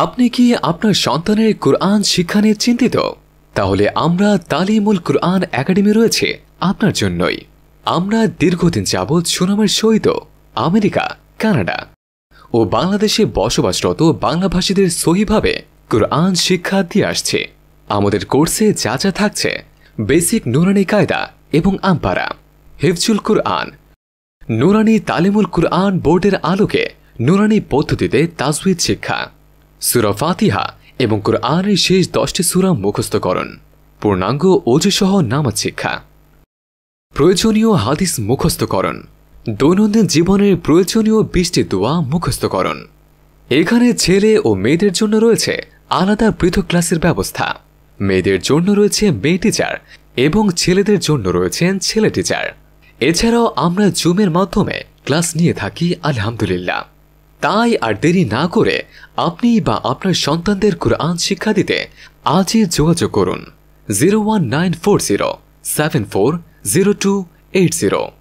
আপনি কি আপনার সন্তানের কুরআন শিক্ষা নিয়ে চিন্তিত? তাহলে আমরা তালিমুল কুরআন একাডেমি রয়েছে আপনার জন্যই। আমরা দীর্ঘদিন যাবৎ সুনামের সহিত আমেরিকা, কানাডা ও বাংলাদেশে বসবাসরত বাংলাভাষীদের সহিভাবে কুরআন শিক্ষা দিয়ে আসছে। আমাদের কোর্সে যা যা থাকছে: বেসিক নুরানি কায়দা এবং আমপারা, হিফজুল কুরআন, নুরানি তালিমুল কুরআন বোর্ডের আলোকে নুরানি পদ্ধতিতে তাজউইদ শিক্ষা, সূরা ফাতিহা এবং কুরআনের শেষ 10টি সূরা মুখস্থকরণ, পূর্ণাঙ্গ ওযুসহ নামাজ শিক্ষা, প্রয়োজনীয় হাদিস মুখস্থকরণ, দৈনন্দিন জীবনের প্রয়োজনীয় 20টি দোয়া মুখস্থকরণ। এখানে ছেলে ও মেয়েদের জন্য রয়েছে আলাদা পৃথক ক্লাসের ব্যবস্থা। মেয়েদের জন্য রয়েছে মেয়ে টিচার এবং ছেলেদের জন্য রয়েছেন ছেলে টিচার। এছাড়াও আমরা জুমের মাধ্যমে ক্লাস নিয়ে থাকি আলহামদুলিল্লাহ। তাই আর দেরি না করে আপনি বা আপনার সন্তানদের কুরআন শিক্ষা দিতে আজই যোগাযোগ করুন 01940 740280।